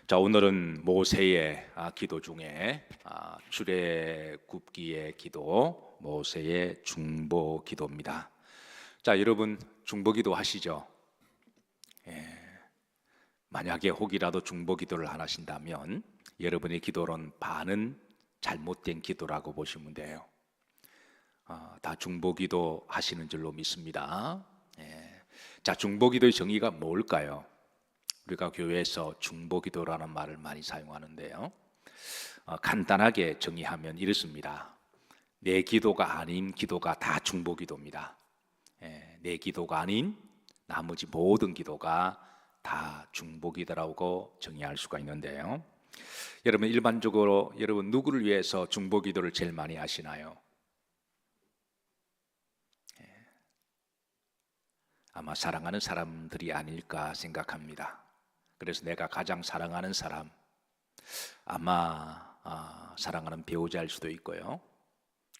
자, 오늘은 모세의 기도 중에 출애굽기의 기도, 모세의 중보 기도입니다. 자, 여러분 중보 기도 하시죠? 예, 만약에 혹이라도 중보 기도를 안 하신다면 여러분의 기도는 반은 잘못된 기도라고 보시면 돼요. 다 중보 기도 하시는 줄로 믿습니다. 자, 중보 기도의 정의가 뭘까요? 우리가 교회에서 중보 기도라는 말을 많이 사용하는데요. 간단하게 정의하면 이렇습니다. 내 기도가 아닌 기도가 다 중보 기도입니다. 내 기도가 아닌 나머지 모든 기도가 다 중보 기도라고 정의할 수가 있는데요. 여러분 일반적으로 여러분 누구를 위해서 중보 기도를 제일 많이 하시나요? 아마 사랑하는 사람들이 아닐까 생각합니다. 그래서 내가 가장 사랑하는 사람, 아마 사랑하는 배우자일 수도 있고요.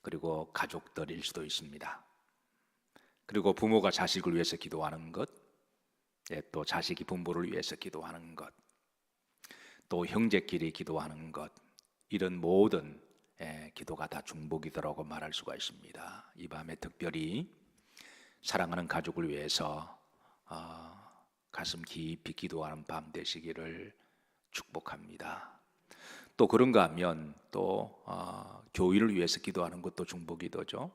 그리고 가족들일 수도 있습니다. 그리고 부모가 자식을 위해서 기도하는 것, 또 자식이 부모를 위해서 기도하는 것, 또 형제끼리 기도하는 것, 이런 모든 기도가 다 중보기도라고 말할 수가 있습니다. 이 밤에 특별히 사랑하는 가족을 위해서 가슴 깊이 기도하는 밤 되시기를 축복합니다. 또 그런가 하면 또 교회를 위해서 기도하는 것도 중보기도죠.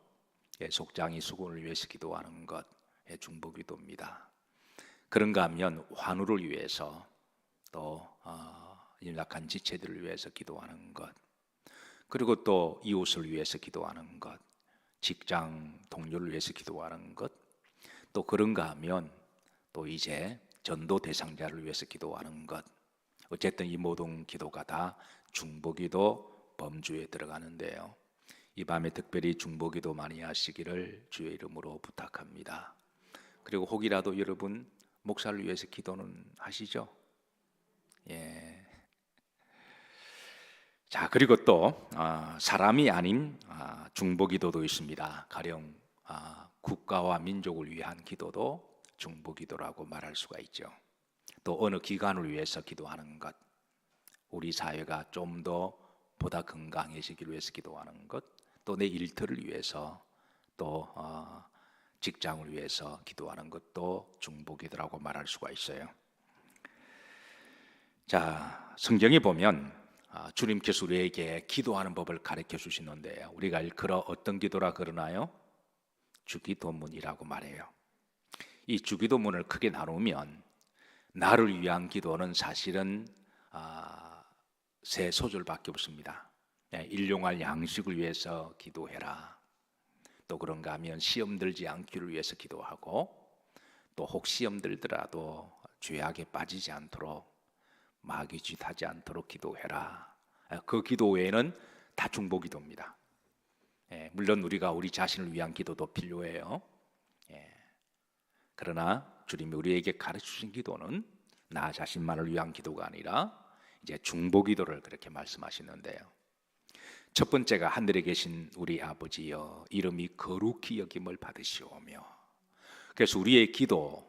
속장이 수군을 위해서 기도하는 것 중보기도입니다. 그런가 하면 환우를 위해서 또 약한 지체들을 위해서 기도하는 것, 그리고 또 이웃을 위해서 기도하는 것, 직장 동료를 위해서 기도하는 것, 또 그런가 하면 또 이제 전도 대상자를 위해서 기도하는 것, 어쨌든 이 모든 기도가 다 중보기도 범주에 들어가는데요. 이 밤에 특별히 중보기도 많이 하시기를 주의 이름으로 부탁합니다. 그리고 혹이라도 여러분 목사를 위해서 기도는 하시죠? 예. 자, 그리고 또 사람이 아닌 중보기도도 있습니다. 가령 국가와 민족을 위한 기도도 중보기도라고 말할 수가 있죠. 또 어느 기관을 위해서 기도하는 것, 우리 사회가 좀 더 보다 건강해지기를 위해서 기도하는 것, 또 내 일터를 위해서, 또 직장을 위해서 기도하는 것도 중보기도라고 말할 수가 있어요. 자, 성경에 보면 주님께서 우리에게 기도하는 법을 가르쳐 주시는데 우리가 일컬어 어떤 기도라 그러나요? 주기도문이라고 말해요. 이 주기도문을 크게 나누면 나를 위한 기도는 사실은 세 소절밖에 없습니다. 일용할 양식을 위해서 기도해라. 또 그런가 하면 시험 들지 않기를 위해서 기도하고, 또 혹 시험 들더라도 죄악에 빠지지 않도록 마귀짓하지 않도록 기도해라. 그 기도 외에는 다 중보기도입니다. 물론 우리가 우리 자신을 위한 기도도 필요해요. 그러나 주님이 우리에게 가르치신 기도는 나 자신만을 위한 기도가 아니라 이제 중보기도를 그렇게 말씀하시는데요. 첫 번째가 하늘에 계신 우리 아버지여 이름이 거룩히 여김을 받으시오며. 그래서 우리의 기도,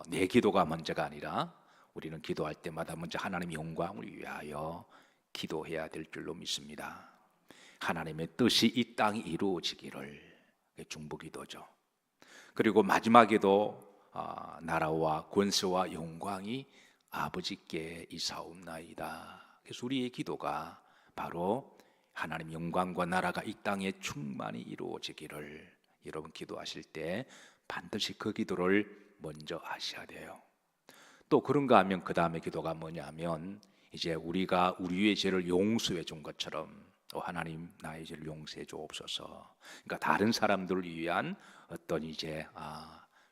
내 기도가 먼저가 아니라 우리는 기도할 때마다 먼저 하나님의 영광을 위하여 기도해야 될 줄로 믿습니다. 하나님의 뜻이 이 땅에 이루어지기를, 중보기도죠. 그리고 마지막에도 나라와 권세와 영광이 아버지께 이사옵나이다. 그래서 우리의 기도가 바로 하나님 영광과 나라가 이 땅에 충만히 이루어지기를, 여러분 기도하실 때 반드시 그 기도를 먼저 하셔야 돼요. 또 그런가 하면 그 다음에 기도가 뭐냐면 이제 우리가 우리의 죄를 용서해 준 것처럼 하나님 나의 죄를 용서해 주옵소서. 그러니까 다른 사람들을 위한 어떤 이제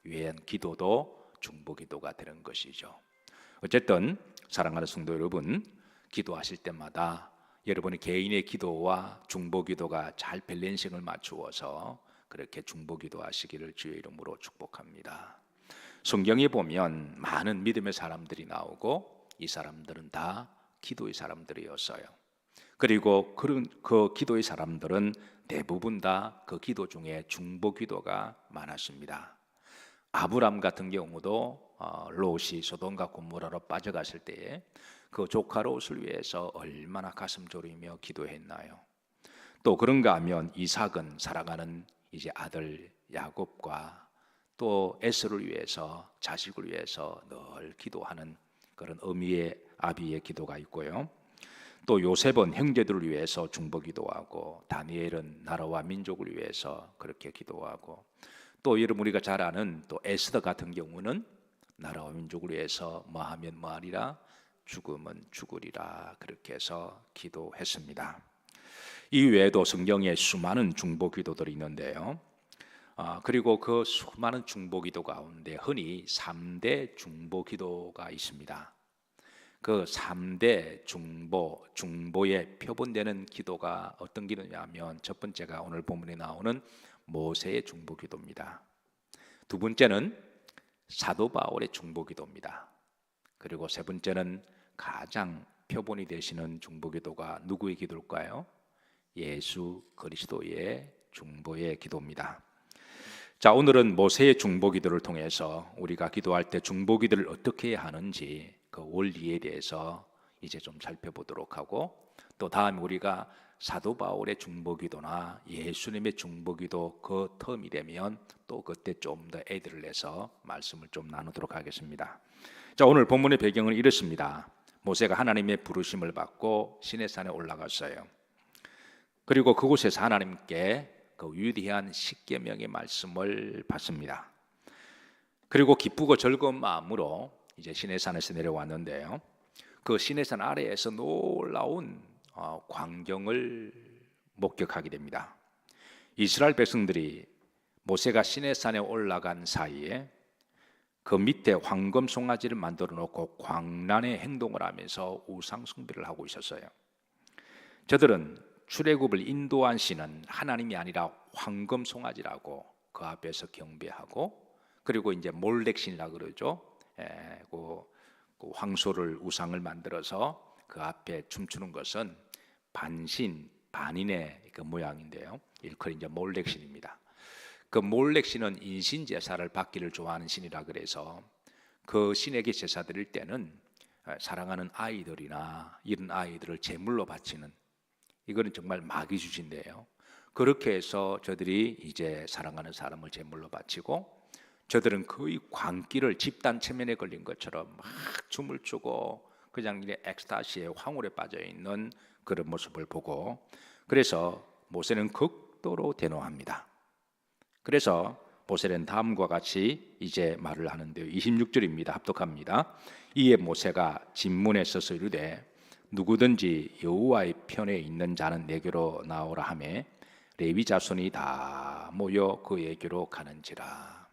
위한 기도도 중보기도가 되는 것이죠. 어쨌든 사랑하는 성도 여러분, 기도하실 때마다 여러분의 개인의 기도와 중보기도가 잘 밸런싱을 맞추어서 그렇게 중보기도 하시기를 주의 이름으로 축복합니다. 성경에 보면 많은 믿음의 사람들이 나오고 이 사람들은 다 기도의 사람들이었어요. 그리고 그 기도의 사람들은 대부분 다 그 기도 중에 중보기도가 많았습니다. 아브람 같은 경우도 롯이 소돔과 고모라로 빠져갔을 때에 그 조카 롯을 위해서 얼마나 가슴 졸이며 기도했나요? 또 그런가 하면 이삭은 사랑하는 이제 아들 야곱과 또 에서를 위해서, 자식을 위해서 늘 기도하는 그런 의미의 아비의 기도가 있고요. 또 요셉은 형제들을 위해서 중보기도하고, 다니엘은 나라와 민족을 위해서 그렇게 기도하고, 또 여러분 우리가 잘 아는 또 에스더 같은 경우는 나라와 민족을 위해서 뭐하면 뭐하리라, 죽으면 죽으리라, 그렇게 해서 기도했습니다. 이 외에도 성경에 수많은 중보기도들이 있는데요. 그리고 그 수많은 중보기도 가운데 흔히 3대 중보기도가 있습니다. 그 3대 중보에 표본되는 기도가 어떤 기도냐면, 첫 번째가 오늘 본문에 나오는 모세의 중보기도입니다. 두 번째는 사도 바울의 중보기도입니다. 그리고 세 번째는 가장 표본이 되시는 중보기도가 누구의 기도일까요? 예수 그리스도의 중보의 기도입니다. 자, 오늘은 모세의 중보기도를 통해서 우리가 기도할 때 중보기도를 어떻게 해야 하는지 그 원리에 대해서 이제 좀 살펴보도록 하고, 또 다음 우리가 사도 바울의 중보기도나 예수님의 중보기도 그 텀이 되면 또 그때 좀 더 애들을 내서 말씀을 좀 나누도록 하겠습니다. 자, 오늘 본문의 배경은 이렇습니다. 모세가 하나님의 부르심을 받고 시내산에 올라갔어요. 그리고 그곳에서 하나님께 그 위대한 십계명의 말씀을 받습니다. 그리고 기쁘고 즐거운 마음으로 이제 시내산에서 내려왔는데요. 그 시내산 아래에서 놀라운 광경을 목격하게 됩니다. 이스라엘 백성들이 모세가 시내산에 올라간 사이에 그 밑에 황금 송아지를 만들어 놓고 광란의 행동을 하면서 우상 숭배를 하고 있었어요. 저들은 출애굽을 인도한 신은 하나님이 아니라 황금 송아지라고 그 앞에서 경배하고, 그리고 이제 몰렉 신이라 그러죠. 그 황소를 우상을 만들어서 그 앞에 춤추는 것은 반신 반인의 그 모양인데요. 일컬이 이제 몰렉 신입니다. 그 몰렉 신은 인신 제사를 받기를 좋아하는 신이라 그래서 그 신에게 제사 드릴 때는 사랑하는 아이들이나 이런 아이들을 제물로 바치는, 이거는 정말 마귀주신데요. 그렇게 해서 저들이 이제 사랑하는 사람을 제물로 바치고, 저들은 거의 광기를 집단 체면에 걸린 것처럼 막 춤을 추고 그냥 이제 엑스타시에 황홀에 빠져 있는 그런 모습을 보고, 그래서 모세는 극도로 대노합니다. 그래서 모세는 다음과 같이 이제 말을 하는데요. 26절입니다. 합독합니다. 이에 모세가 진문에 서서 이르되 누구든지 여호와의 편에 있는 자는 내게로 나오라 하매 레위 자손이 다 모여 그에게로 가는지라.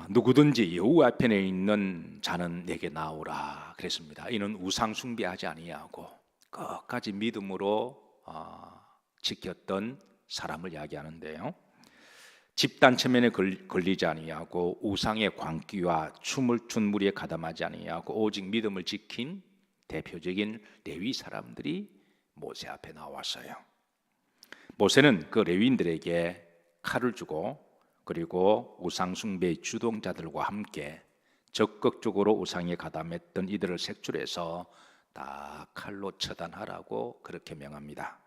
누구든지 여호와 편에 있는 자는 내게 나오라 그랬습니다. 이는 우상 숭배하지 아니하고 끝까지 믿음으로 지켰던 사람을 이야기하는데요. 집단 체면에 걸리지 아니하고 우상의 광기와 춤을 춘 무리에 가담하지 아니하고 오직 믿음을 지킨 대표적인 레위 사람들이 모세 앞에 나왔어요. 모세는 그 레위인들에게 칼을 주고, 그리고 우상 숭배의 주동자들과 함께 적극적으로 우상에 가담했던 이들을 색출해서 다 칼로 처단하라고 그렇게 명합니다.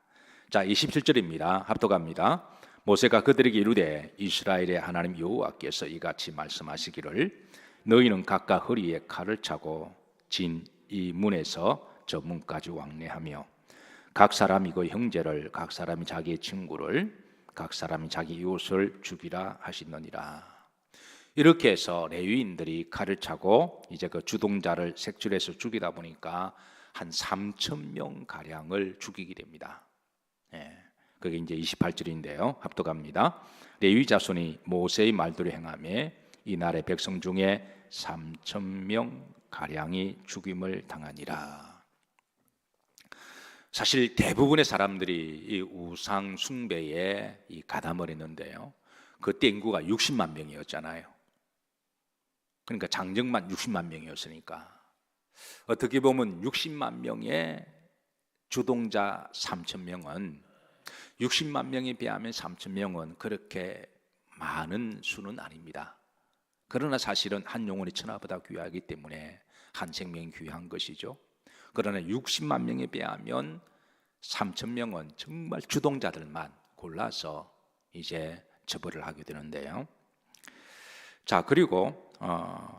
자, 27절입니다. 합독합니다. 모세가 그들에게 이르되 이스라엘의 하나님 여호와께서 이같이 말씀하시기를 너희는 각각 허리에 칼을 차고 진 이 문에서 저 문까지 왕래하며 각 사람이 그 형제를, 각 사람이 자기의 친구를, 각 사람이 자기 이웃을 죽이라 하시느니라. 이렇게 해서 레위인들이 칼을 차고 이제 그 주동자를 색출해서 죽이다 보니까 한 3,000명 가량을 죽이게 됩니다. 그게 이제 28절인데요. 합독합니다. 레위 자손이 모세의 말대로 행하며 이날의 백성 중에 3,000명 가량이 죽임을 당하니라. 사실 대부분의 사람들이 이 우상 숭배에 이 가담을 했는데요. 그때 인구가 60만 명이었잖아요. 그러니까 장정만 60만 명이었으니까 어떻게 보면 60만 명의 주동자 3,000명은 60만 명에 비하면 3,000명은 그렇게 많은 수는 아닙니다. 그러나 사실은 한 영혼이 천하보다 귀하기 때문에 한 생명이 귀한 것이죠. 그러나 60만 명에 비하면 3천 명은 정말 주동자들만 골라서 이제 처벌을 하게 되는데요. 자, 그리고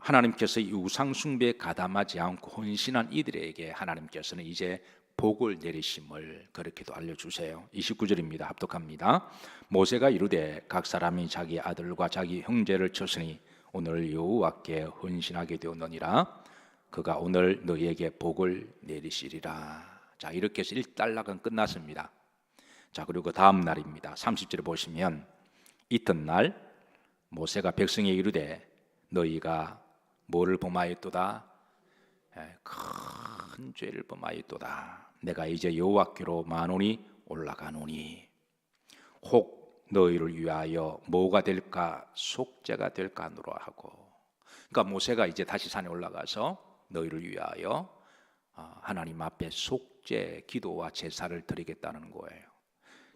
하나님께서 이 우상 숭배에 가담하지 않고 헌신한 이들에게 하나님께서는 이제 복을 내리심을 그렇게도 알려주세요. 29절입니다. 합독합니다. 모세가 이르되 각 사람이 자기 아들과 자기 형제를 쳤으니 오늘 여호와께 헌신하게 되었느니라. 그가 오늘 너희에게 복을 내리시리라. 자, 이렇게 해서 1단락은 끝났습니다. 자, 그리고 다음 날입니다. 30절에 보시면 이튿날 모세가 백성에게 이르되 너희가 뭐를 범하였도다? 큰 죄를 범하였도다. 내가 이제 여호와께로 만원이 올라가노니 혹 너희를 위하여 뭐가 될까? 속죄가 될까 하노라 하고. 그러니까 모세가 이제 다시 산에 올라가서 너희를 위하여 하나님 앞에 속죄 기도와 제사를 드리겠다는 거예요.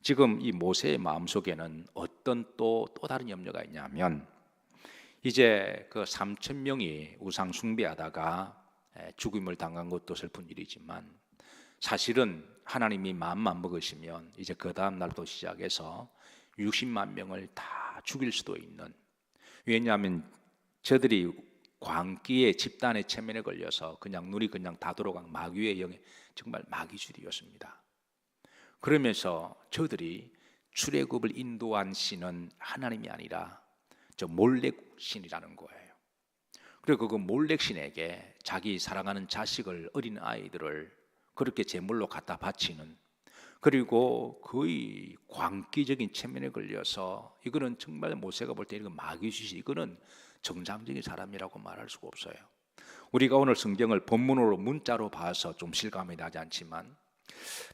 지금 이 모세의 마음속에는 어떤 또 다른 염려가 있냐면 이제 그 3천 명이 우상 숭배하다가 죽임을 당한 것도 슬픈 일이지만 사실은 하나님이 마음만 먹으시면 이제 그 다음 날도 시작해서 60만 명을 다 죽일 수도 있는, 왜냐하면 저들이 광기의 집단의 체면에 걸려서 그냥 눈이 그냥 다 돌아간 마귀의 영에 정말 마귀줄이었습니다. 그러면서 저들이 출애굽을 인도한 신은 하나님이 아니라 저 몰렉 신이라는 거예요. 그리고 그 몰렉 신에게 자기 사랑하는 자식을, 어린 아이들을 그렇게 제물로 갖다 바치는, 그리고 거의 광기적인 체면에 걸려서 이거는 정말 모세가 볼 때 이건 마귀짓이, 이거는 정상적인 사람이라고 말할 수가 없어요. 우리가 오늘 성경을 본문으로 문자로 봐서 좀 실감이 나지 않지만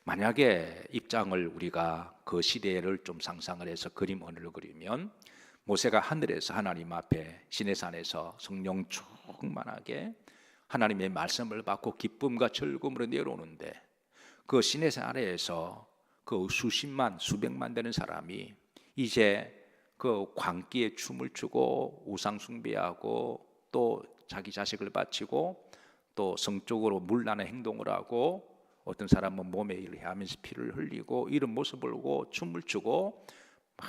만약에 입장을 우리가 그 시대를 좀 상상을 해서 그림 언어를 그리면 모세가 하늘에서 하나님 앞에 시내산에서 성령 충만하게 하나님의 말씀을 받고 기쁨과 즐거움으로 내려오는데 그 시내산 아래에서 그 수십만 수백만 되는 사람이 이제 그 광기에 춤을 추고 우상 숭배하고 또 자기 자식을 바치고 또 성적으로 문란한 행동을 하고 어떤 사람은 몸에 일을 하면서 피를 흘리고 이런 모습을 보고 춤을 추고 막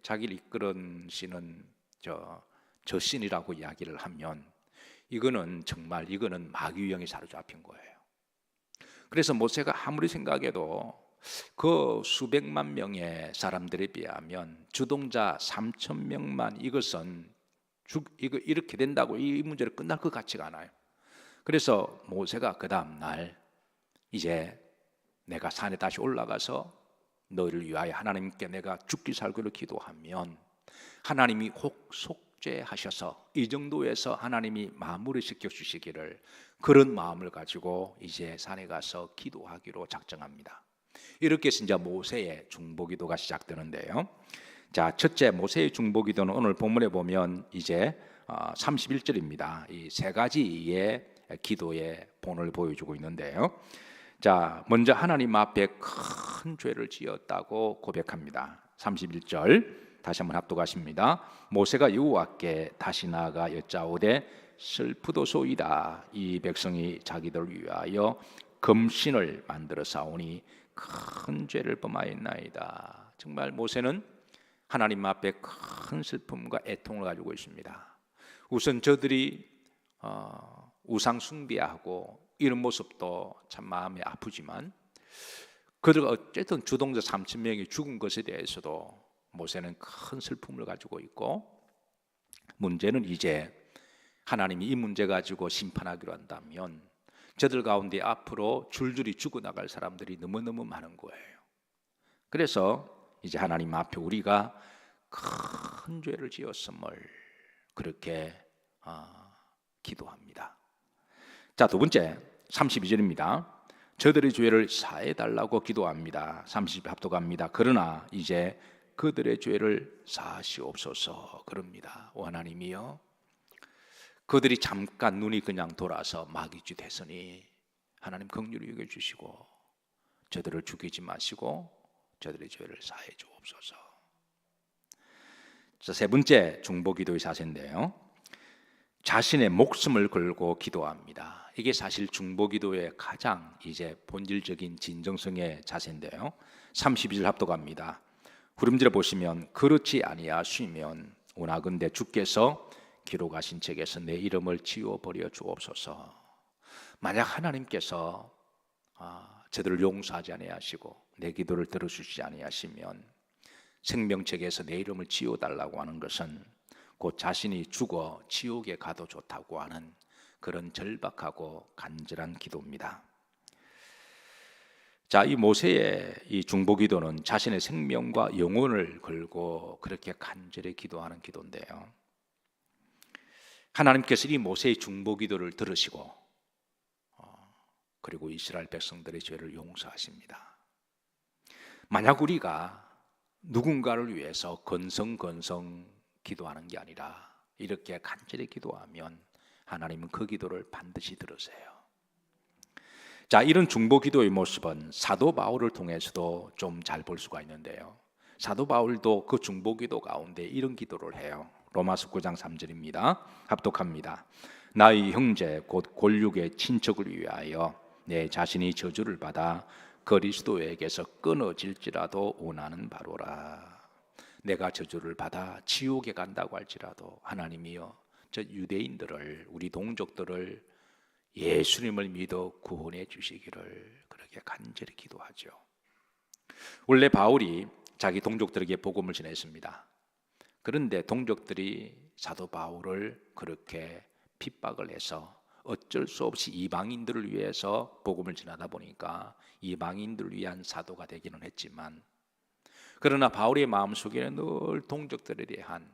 자기를 이끄는 신은 저 신이라고 이야기를 하면 이거는 정말 이거는 마귀영에 사로잡힌 거예요. 그래서 모세가 아무리 생각해도 그 수백만 명의 사람들에 비하면 주동자 3천 명만 이것은 이거 이렇게 된다고 이 문제를 끝날 것 같지가 않아요. 그래서 모세가 그 다음 날 이제 내가 산에 다시 올라가서 너희를 위하여 하나님께 내가 죽기 살기로 기도하면 하나님이 혹 속죄하셔서 이 정도에서 하나님이 마무리 시켜 주시기를, 그런 마음을 가지고 이제 산에 가서 기도하기로 작정합니다. 이렇게 해서 이제 모세의 중보기도가 시작되는데요. 자, 첫째 모세의 중보기도는 오늘 본문에 보면 이제 31절입니다. 이 세 가지의 기도의 본을 보여주고 있는데요. 자, 먼저 하나님 앞에 큰 죄를 지었다고 고백합니다. 31절 다시 한번 합독하십니다. 모세가 여호와께 다시 나아가 여짜오되 슬프도소이다. 이 백성이 자기들을 위하여 금신을 만들어 싸우니 큰 죄를 범하였나이다. 정말 모세는 하나님 앞에 큰 슬픔과 애통을 가지고 있습니다. 우선 저들이 우상 숭배하고 이런 모습도 참 마음이 아프지만 그들가 어쨌든 주동자 3천 명이 죽은 것에 대해서도 모세는 큰 슬픔을 가지고 있고, 문제는 이제 하나님이 이 문제 가지고 심판하기로 한다면 저들 가운데 앞으로 줄줄이 죽어나갈 사람들이 너무너무 많은 거예요. 그래서 이제 하나님 앞에 우리가 큰 죄를 지었음을 그렇게 기도합니다. 자, 두 번째 32절입니다. 저들의 죄를 사해달라고 기도합니다. 30절 합독합니다. 그러나 이제 그들의 죄를 사하시옵소서 그럽니다. 오 하나님이여, 그들이 잠깐 눈이 그냥 돌아서 마귀짓 했으니 하나님 긍휼히 여겨 주시고 저들을 죽이지 마시고 저들의 죄를 사해 주옵소서. 자, 세 번째 중보기도의 자세인데요. 자신의 목숨을 걸고 기도합니다. 이게 사실 중보기도의 가장 이제 본질적인 진정성의 자세인데요. 32절 합독합니다. 후름질을 보시면 그렇지 아니하시면 원하건대 주께서 기록하신 책에서 내 이름을 지워버려 주옵소서. 만약 하나님께서 저들을 용서하지 아니하시고 내 기도를 들어주시지 아니하시면 생명책에서 내 이름을 지워달라고 하는 것은 곧 자신이 죽어 지옥에 가도 좋다고 하는 그런 절박하고 간절한 기도입니다. 자, 이 모세의 이 중보기도는 자신의 생명과 영혼을 걸고 그렇게 간절히 기도하는 기도인데요. 하나님께서 이 모세의 중보기도를 들으시고 그리고 이스라엘 백성들의 죄를 용서하십니다. 만약 우리가 누군가를 위해서 건성건성 기도하는 게 아니라 이렇게 간절히 기도하면 하나님은 그 기도를 반드시 들으세요. 자, 이런 중보 기도의 모습은 사도 바울을 통해서도 좀 잘 볼 수가 있는데요. 사도 바울도 그 중보 기도 가운데 이런 기도를 해요. 로마서 9장 3절입니다. 합독합니다. 나의 형제 곧 골육의 친척을 위하여 내 자신이 저주를 받아 그리스도에게서 끊어질지라도 원하는 바로라. 내가 저주를 받아 지옥에 간다고 할지라도 하나님이여 저 유대인들을, 우리 동족들을 예수님을 믿어 구원해 주시기를 그렇게 간절히 기도하죠. 원래 바울이 자기 동족들에게 복음을 전했습니다. 그런데 동족들이 사도 바울을 그렇게 핍박을 해서 어쩔 수 없이 이방인들을 위해서 복음을 전하다 보니까 이방인들을 위한 사도가 되기는 했지만, 그러나 바울의 마음속에는 늘 동족들에 대한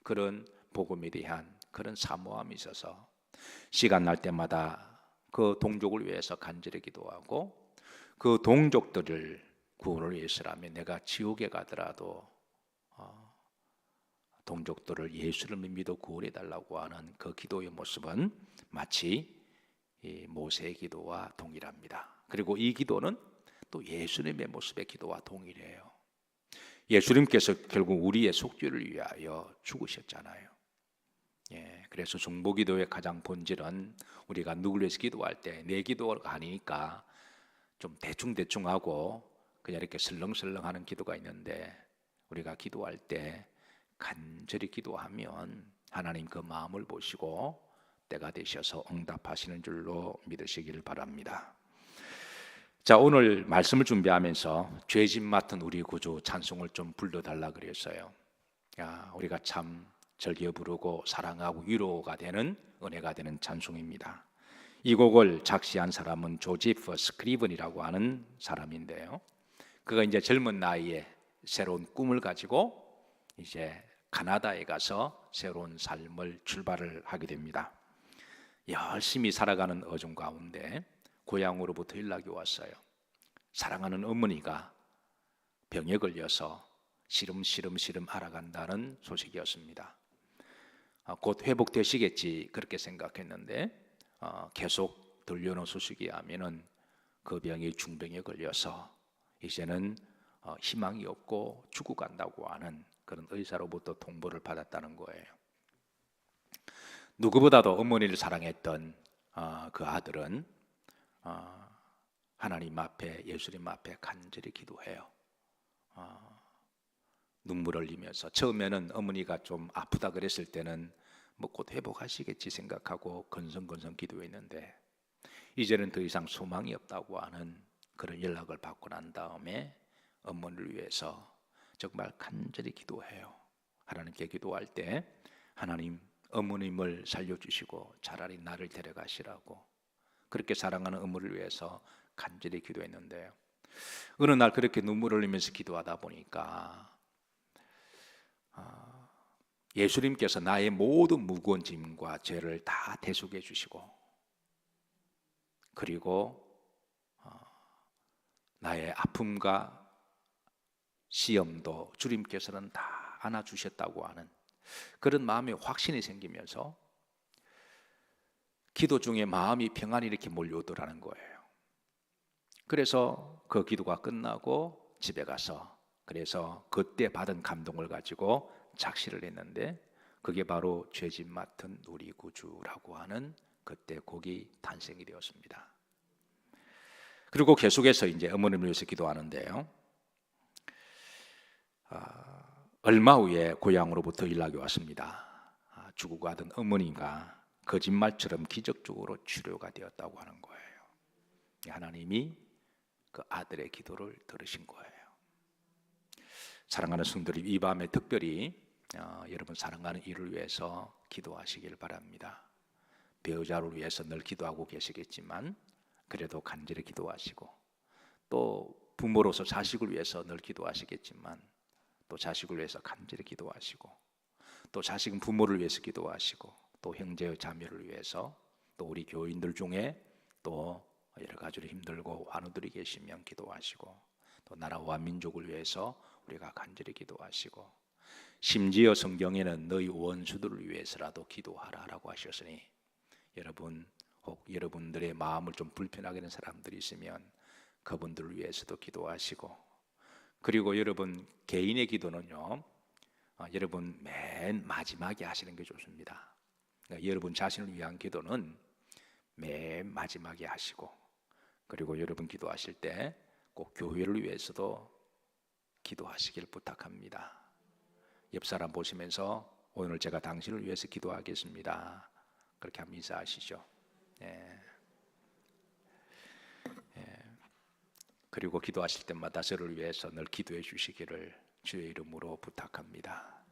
그런 복음에 대한 그런 사모함이 있어서 시간 날 때마다 그 동족을 위해서 간절히 기도하고, 그 동족들을 구원을 위해서라면 내가 지옥에 가더라도 동족들을 예수를 믿어 구원해 달라고 하는 그 기도의 모습은 마치 이 모세의 기도와 동일합니다. 그리고 이 기도는 또 예수님의 모습의 기도와 동일해요. 예수님께서 결국 우리의 속죄를 위하여 죽으셨잖아요. 그래서 중보기도의 가장 본질은 우리가 누구를 위해서 기도할 때 내 기도가 아니니까 좀 대충대충 하고 그냥 이렇게 설렁설렁하는 기도가 있는데, 우리가 기도할 때 간절히 기도하면 하나님 그 마음을 보시고 때가 되셔서 응답하시는 줄로 믿으시기를 바랍니다. 자, 오늘 말씀을 준비하면서 죄짐 맡은 우리 구주 찬송을 좀 불러달라 그랬어요. 우리가 참 즐겨 부르고 사랑하고 위로가 되는, 은혜가 되는 찬송입니다. 이 곡을 작시한 사람은 조지프 스크리븐이라고 하는 사람인데요. 그가 이제 젊은 나이에 새로운 꿈을 가지고 이제 카나다에 가서 새로운 삶을 출발을 하게 됩니다. 열심히 살아가는 어종 가운데 고향으로부터 연락이 왔어요. 사랑하는 어머니가 병에 걸려서 시름시름 알아간다는 소식이었습니다. 곧 회복되시겠지 그렇게 생각했는데 계속 들려오는 소식이 하면은 그 병이 중병에 걸려서 이제는 희망이 없고 죽어간다고 하는 그런 의사로부터 통보를 받았다는 거예요. 누구보다도 어머니를 사랑했던 그 아들은 하나님 앞에, 예수님 앞에 간절히 기도해요. 눈물 흘리면서, 처음에는 어머니가 좀 아프다 그랬을 때는 뭐 곧 회복하시겠지 생각하고 건성건성 기도했는데, 이제는 더 이상 소망이 없다고 하는 그런 연락을 받고 난 다음에 어머니를 위해서 정말 간절히 기도해요. 하나님께 기도할 때 하나님 어머님을 살려주시고 차라리 나를 데려가시라고, 그렇게 사랑하는 어머니를 위해서 간절히 기도했는데요. 어느 날 그렇게 눈물 흘리면서 기도하다 보니까 예수님께서 나의 모든 무거운 짐과 죄를 다 대속해 주시고, 그리고 나의 아픔과 시험도 주님께서는 다 안아주셨다고 하는 그런 마음의 확신이 생기면서 기도 중에 마음이 평안이 이렇게 몰려오더라는 거예요. 그래서 그 기도가 끝나고 집에 가서, 그래서 그때 받은 감동을 가지고 작시를 했는데 그게 바로 죄짐 맡은 우리 구주라고 하는 그때 곡이 탄생이 되었습니다. 그리고 계속해서 이제 어머님을 위해서 기도하는데요. 얼마 후에 고향으로부터 연락이 왔습니다. 죽고 가던 어머니가 거짓말처럼 기적적으로 치료가 되었다고 하는 거예요. 하나님이 그 아들의 기도를 들으신 거예요. 사랑하는 성도들이 이 밤에 특별히 여러분 사랑하는 이를 위해서 기도하시길 바랍니다. 배우자를 위해서 늘 기도하고 계시겠지만 그래도 간절히 기도하시고, 또 부모로서 자식을 위해서 늘 기도하시겠지만 또 자식을 위해서 간절히 기도하시고, 또 자식은 부모를 위해서 기도하시고, 또 형제의 자매를 위해서, 또 우리 교인들 중에 또 여러 가지로 힘들고 환우들이 계시면 기도하시고, 또 나라와 민족을 위해서 우리가 간절히 기도하시고, 심지어 성경에는 너희 원수들을 위해서라도 기도하라라고 하셨으니, 여러분 혹 여러분들의 마음을 좀 불편하게 하는 사람들이 있으면 그분들을 위해서도 기도하시고, 그리고 여러분 개인의 기도는요, 여러분 맨 마지막에 하시는 게 좋습니다. 그러니까 여러분 자신을 위한 기도는 맨 마지막에 하시고, 그리고 여러분 기도하실 때 꼭 교회를 위해서도 기도하시길 부탁합니다. 옆 사람 보시면서 오늘 제가 당신을 위해서 기도하겠습니다, 그렇게 한번 인사하시죠. 예. 그리고 기도하실 때마다 저를 위해서 늘 기도해 주시기를 주의 이름으로 부탁합니다.